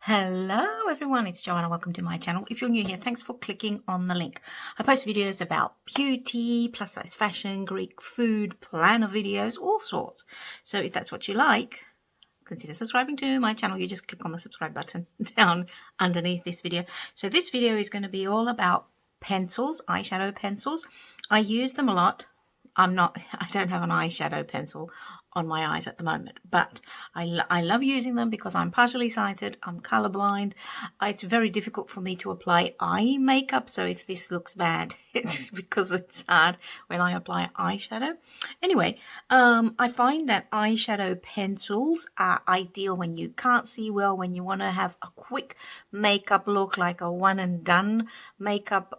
Hello everyone, it's Joanna. Welcome to my channel. If you're new here, thanks for clicking on the link. I post videos about beauty, plus size fashion, Greek food, planner videos, all sorts. So if that's what you like, consider subscribing to my channel. You just click on the subscribe button down underneath this video. So this video is going to be all about pencils, eyeshadow pencils. I use them a lot. I don't have an eyeshadow pencil on my eyes at the moment, but I love using them because I'm partially sighted, I'm colorblind. It's very difficult for me to apply eye makeup, so if this looks bad, it's because it's hard when I apply eyeshadow. Anyway, I find that eyeshadow pencils are ideal when you can't see well, when you want to have a quick makeup look, like a one and done makeup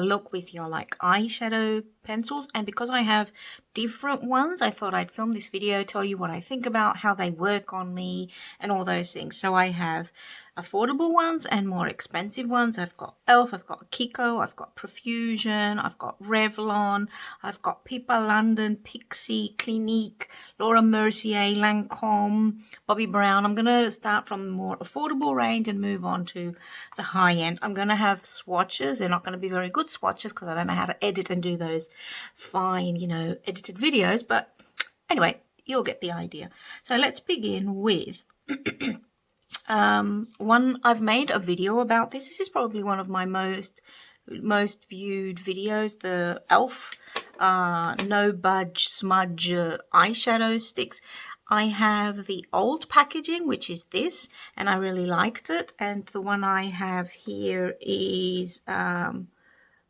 look with your like eyeshadow pencils. And because I have different ones, I thought I'd film this video, tell you what I think about how they work on me and all those things. So I have affordable ones and more expensive ones. I've got Elf, I've got Kiko, I've got Profusion, I've got Revlon, I've got Pipa London, Pixie, Clinique, Laura Mercier, Lancome, Bobbi Brown. I'm going to start from the more affordable range and move on to the high end. I'm going to have swatches. They're not going to be very good swatches because I don't know how to edit and do those fine, you know, edited videos. But anyway, you'll get the idea. So let's begin with one. I've made a video about this. This is probably one of my most viewed videos, the Elf no budge smudge eyeshadow sticks. I have the old packaging, which is this, and I really liked it. And the one I have here is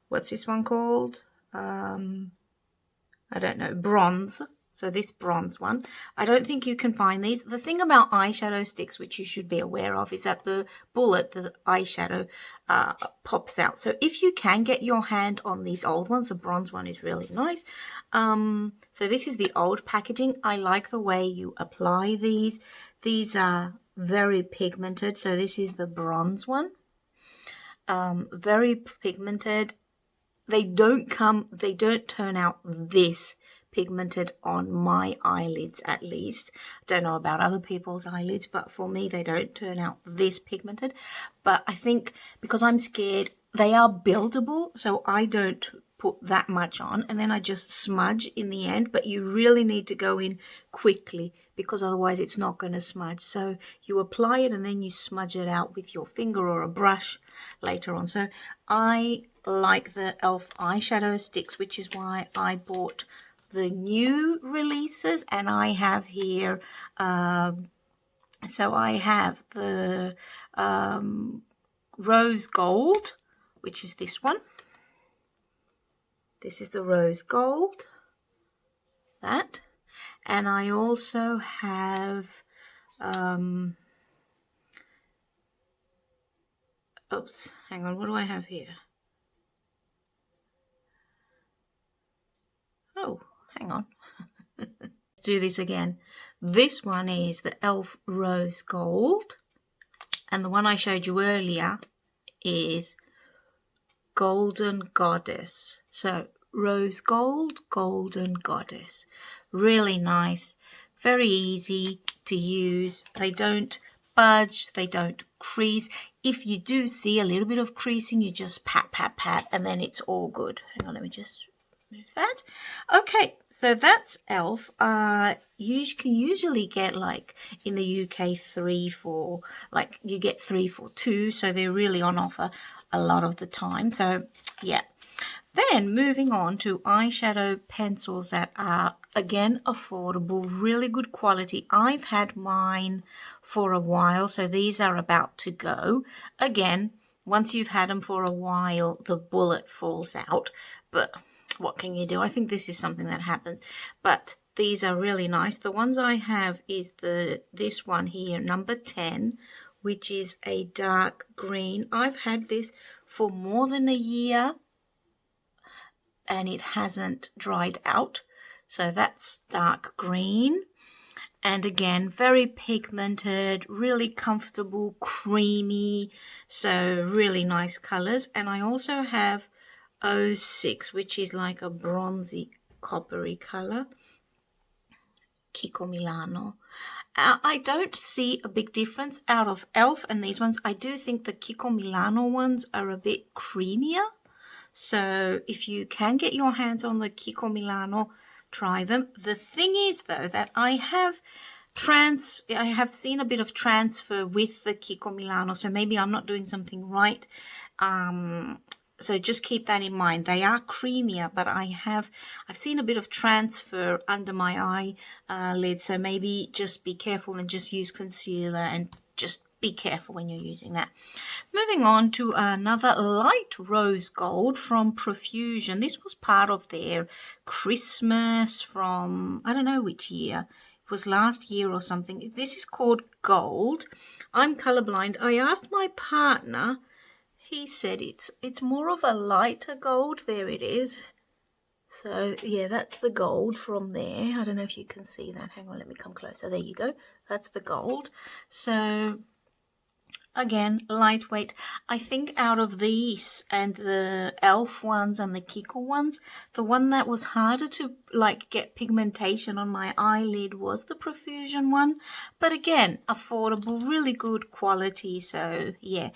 what's this one called? I don't know, bronze. So this bronze one, I don't think you can find these. The thing about eyeshadow sticks, which you should be aware of, is that the bullet, the eyeshadow, pops out. So if you can get your hand on these old ones, the bronze one is really nice. So this is the old packaging. I like the way you apply these. These are very pigmented. So this is the bronze one. Very pigmented. They don't turn out this pigmented on my eyelids, at least. I don't know about other people's eyelids, but for me they don't turn out this pigmented. But I think because I'm scared, they are buildable, so I don't put that much on, and then I just smudge in the end. But you really need to go in quickly because otherwise it's not going to smudge. So you apply it and then you smudge it out with your finger or a brush later on. So I like the Elf eyeshadow sticks, which is why I bought the new releases. And I have here so I have the rose gold, which is this one. This is the rose gold, that. And I also have oops, hang on, what do I have here? Oh, hang on. Let's do this again. This one is the Elf Rose Gold, and the one I showed you earlier is Golden Goddess. So Rose Gold, Golden Goddess. Really nice, very easy to use. They don't budge, they don't crease. If you do see a little bit of creasing, you just pat, pat, pat, and then it's all good. Hang on, let me just move that. Okay, so that's Elf. You can usually get, like in the UK, 3 for, like you get 3 for 2, so they're really on offer a lot of the time. So yeah. Then moving on to eyeshadow pencils that are, again, affordable, really good quality. I've had mine for a while, so these are about to go. Again, once you've had them for a while, the bullet falls out, but what can you do? I think this is something that happens, but these are really nice. The ones I have is this one here, number 10, which is a dark green. I've had this for more than a year and it hasn't dried out. So that's dark green. And again, very pigmented, really comfortable, creamy. So really nice colors. And I also have 06, which is like a bronzy coppery color. Kiko Milano. I don't see a big difference out of e.l.f. and these ones. I do think the Kiko Milano ones are a bit creamier. So if you can get your hands on the Kiko Milano, try them. The thing is, though, that I have seen a bit of transfer with the Kiko Milano, so maybe I'm not doing something right. So just keep that in mind. They are creamier, but I've seen a bit of transfer under my eyelid, so maybe just be careful and just use concealer and just be careful when you're using that. Moving on to another light rose gold from Profusion. This was part of their Christmas from, I don't know which year. It was last year or something. This is called Gold. I'm colorblind. I asked my partner. He said it's more of a lighter gold. There it is. So yeah, that's the gold from there. I don't know if you can see that. Hang on, let me come closer. There you go. That's the gold. So again, lightweight. I think out of these and the e.l.f. ones and the Kiko ones, the one that was harder to like get pigmentation on my eyelid was the Profusion one. But again, affordable, really good quality. So yeah.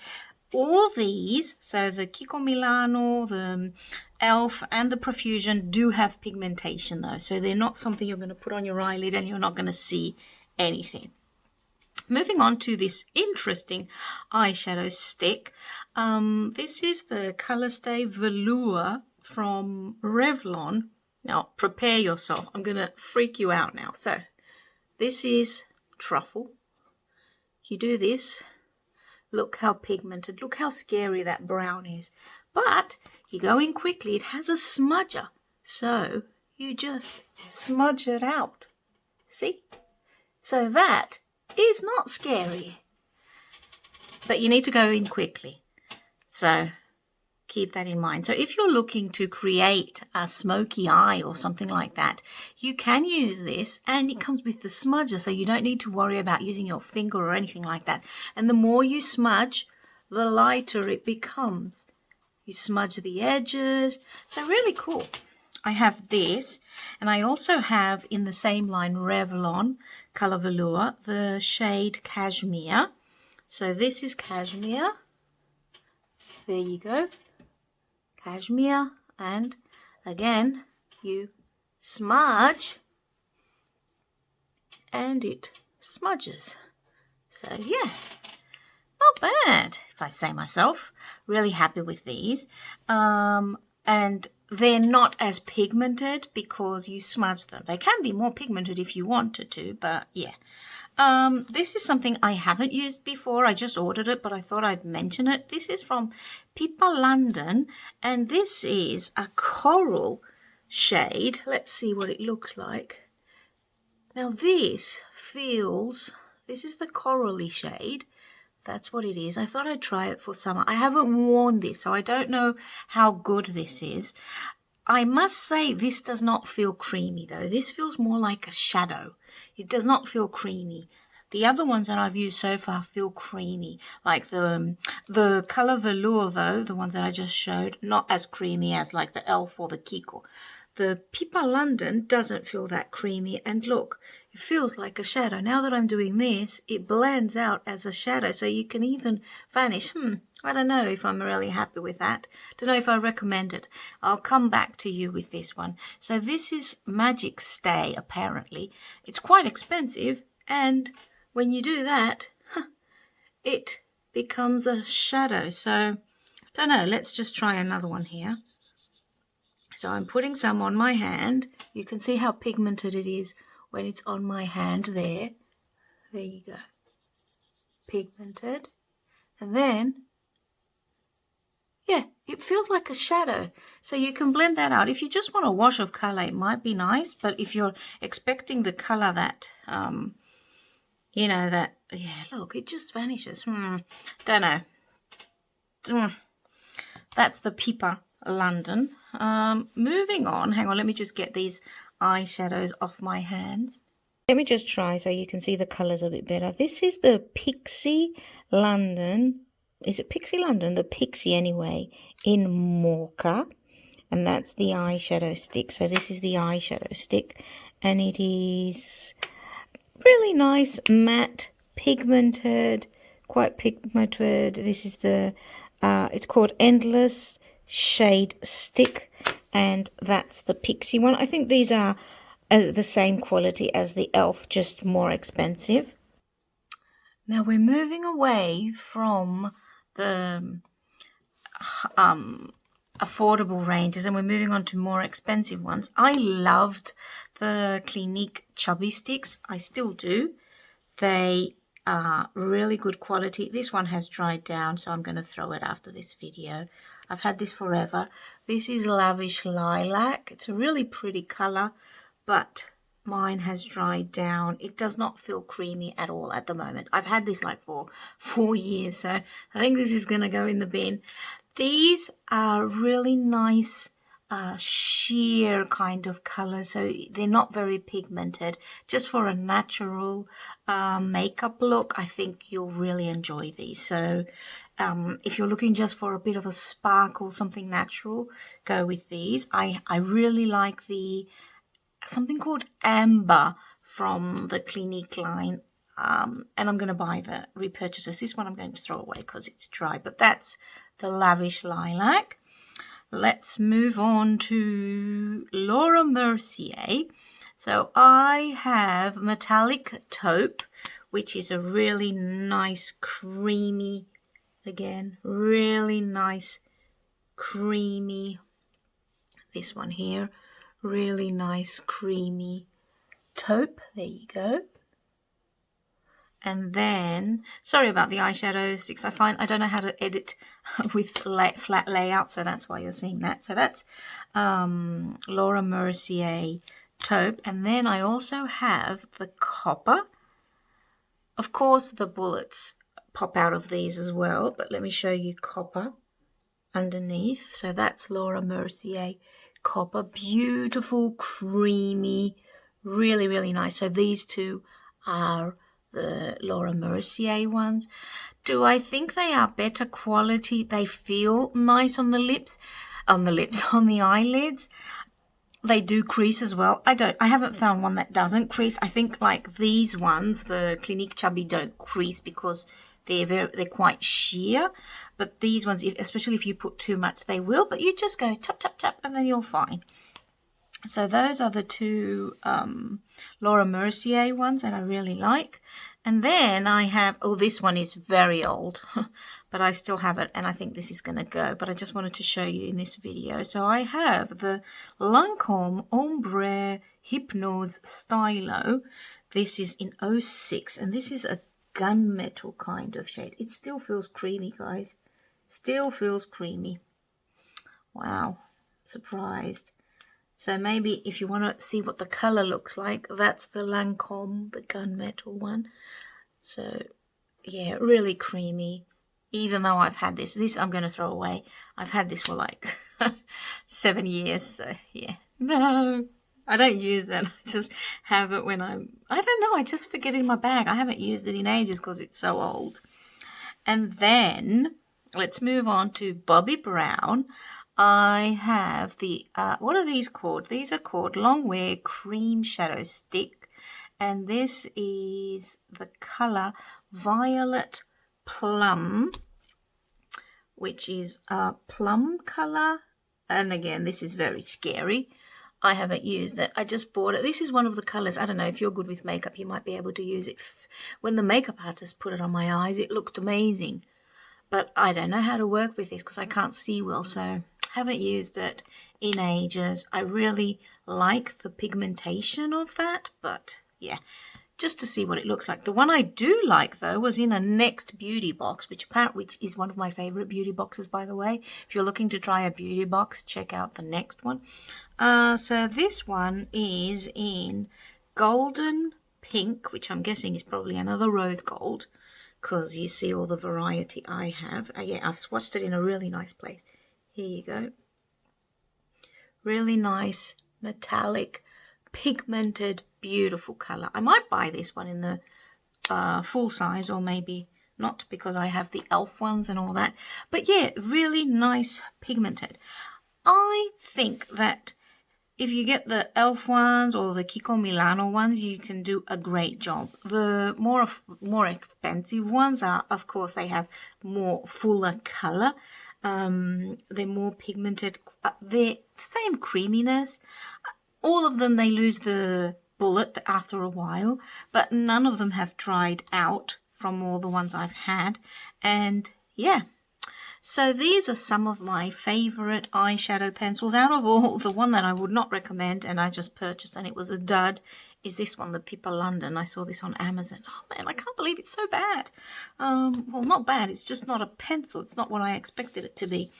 All these, so the Kiko Milano, the e.l.f. and the Profusion do have pigmentation though. So they're not something you're going to put on your eyelid and you're not going to see anything. Moving on to this interesting eyeshadow stick. This is the Color Stay Velour from Revlon. Now, prepare yourself. I'm going to freak you out now. So, this is truffle. You do this. Look how pigmented. Look how scary that brown is. But you go in quickly. It has a smudger. So you just smudge it out. See? So that is not scary. But you need to go in quickly. So keep that in mind. So if you're looking to create a smoky eye or something like that, you can use this, and it comes with the smudger, so you don't need to worry about using your finger or anything like that. And the more you smudge, the lighter it becomes. You smudge the edges. So really cool. I have this, and I also have in the same line Revlon Color Velour, the shade Cashmere. So this is Cashmere. There you go. Cashmere, and again you smudge and it smudges. So yeah, not bad if I say myself. Really happy with these. And they're not as pigmented because you smudge them. They can be more pigmented if you wanted to, but yeah. This is something I haven't used before. I just ordered it, but I thought I'd mention it. This is from Paperie London, and this is a coral shade. Let's see what it looks like. Now this is the corally shade. That's what it is. I thought I'd try it for summer. I haven't worn this, so I don't know how good this is. I must say this does not feel creamy though. This feels more like a shadow. It does not feel creamy. The other ones that I've used so far feel creamy. Like the Color Velour though, the one that I just showed, not as creamy as like the e.l.f. or the Kiko. The Paperie London doesn't feel that creamy, and look, it feels like a shadow. Now that I'm doing this, it blends out as a shadow, so you can even vanish. I don't know if I'm really happy with that. Don't know if I recommend it. I'll come back to you with this one. So this is Magic Stay, apparently. It's quite expensive, and when you do that, it becomes a shadow. So, don't know, let's just try another one here. So I'm putting some on my hand. You can see how pigmented it is when it's on my hand there. There you go. Pigmented. And then, yeah, it feels like a shadow. So you can blend that out. If you just want a wash of color, it might be nice. But if you're expecting the color that, you know, that, yeah, look, it just vanishes. Don't know. That's the Paperie London. Moving on, hang on, let me just get these eyeshadows off my hands. Let me just try so you can see the colors a bit better. This is the Pixie London. Is it Pixie London? The Pixie anyway, in Mocha. And that's the eyeshadow stick. So this is the eyeshadow stick. And it is really nice matte, pigmented, quite pigmented. This is the, it's called Endless Shade Stick, and that's the Pixie one. I think these are the same quality as the e.l.f., just more expensive. Now we're moving away from the affordable ranges and we're moving on to more expensive ones. I loved the Clinique Chubby Sticks. I still do. They are really good quality. This one has dried down, so I'm going to throw it after this video. I've had this forever. This is Lavish Lilac. It's a really pretty color, but mine has dried down. It does not feel creamy at all at the moment. I've had this like for 4 years, so I think this is going to go in the bin. These are really nice sheer kind of color, so they're not very pigmented. Just for a natural makeup look, I think you'll really enjoy these. So if you're looking just for a bit of a sparkle, something natural, go with these. I really like the something called Amber from the Clinique line. And I'm going to buy the repurchases. This one I'm going to throw away because it's dry, but that's the Lavish Lilac. Let's move on to Laura Mercier. So I have Metallic Taupe, which is a really nice creamy, again, really nice creamy, this one here, really nice creamy taupe. There you go. And then, sorry about the eyeshadow sticks. I don't know how to edit with flat layout, so that's why you're seeing that. So that's Laura Mercier taupe. And then I also have the copper. Of course, the bullets pop out of these as well, but let me show you copper underneath. So that's Laura Mercier copper. Beautiful, creamy, really, really nice. So these two are the Laura Mercier ones. Do I think they are better quality? They feel nice on the lips, on the eyelids. They do crease as well. I haven't found one that doesn't crease. I think like these ones, the Clinique Chubby, don't crease because they're quite sheer. But these ones, especially if you put too much, they will. But you just go tap, tap, tap, and then you're fine. So those are the two Laura Mercier ones that I really like. And then I have, oh, this one is very old, but I still have it, and I think this is going to go. But I just wanted to show you in this video. So I have the Lancome Ombre Hypnose Stylo. This is in 06, and this is a gunmetal kind of shade. It still feels creamy, guys. Still feels creamy. Wow, surprised. So maybe if you want to see what the color looks like, that's the Lancome, the gunmetal one. So yeah, really creamy. Even though I've had this I'm going to throw away. I've had this for like 7 years. So yeah, no, I don't use it. I just have it when I don't know, I just forget it in my bag. I haven't used it in ages because it's so old. And then let's move on to Bobbi Brown. I have the, what are these called? These are called Long Wear Cream Shadow Stick. And this is the color Violet Plum, which is a plum color. And again, this is very scary. I haven't used it. I just bought it. This is one of the colors. I don't know, if you're good with makeup, you might be able to use it. When the makeup artist put it on my eyes, it looked amazing. But I don't know how to work with this because I can't see well, so haven't used it in ages. I really like the pigmentation of that, but yeah, just to see what it looks like. The one I do like, though, was in a Next beauty box, which is one of my favorite beauty boxes, by the way. If you're looking to try a beauty box, check out the Next one. So this one is in Golden Pink, which I'm guessing is probably another rose gold, because you see all the variety I have. Yeah, I've swatched it in a really nice place. Here you go. Really nice, metallic, pigmented, beautiful color. I might buy this one in the full size, or maybe not, because I have the e.l.f. ones and all that. But yeah, really nice, pigmented. I think that if you get the e.l.f. ones or the Kiko Milano ones, you can do a great job. The more expensive ones are, of course, they have more fuller color. They're more pigmented. They're same creaminess. All of them, they lose the bullet after a while, but none of them have dried out from all the ones I've had. And yeah, so these are some of my favorite eyeshadow pencils. Out of all, the one that I would not recommend and I just purchased and it was a dud is this one, the Pippa London. I saw this on Amazon. Oh man, I can't believe it's so bad. Well, not bad, it's just not a pencil. It's not what I expected it to be.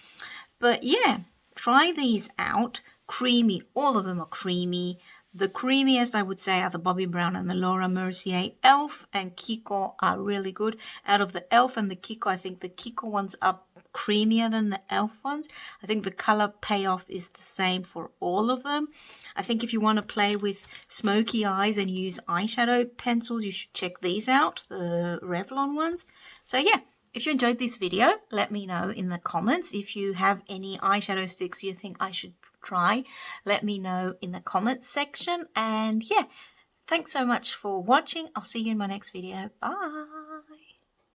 But yeah, try these out. Creamy, all of them are creamy. The creamiest, I would say, are the Bobbi Brown and the Laura Mercier. e.l.f. and Kiko are really good. Out of the e.l.f. and the Kiko, I think the Kiko ones are creamier than the e.l.f. ones. I think the color payoff is the same for all of them. I think if you want to play with smoky eyes and use eyeshadow pencils, you should check these out, the Revlon ones. So yeah, if you enjoyed this video, let me know in the comments. If you have any eyeshadow sticks you think I should try, let me know in the comments section. And yeah, thanks so much for watching. I'll see you in my next video. Bye.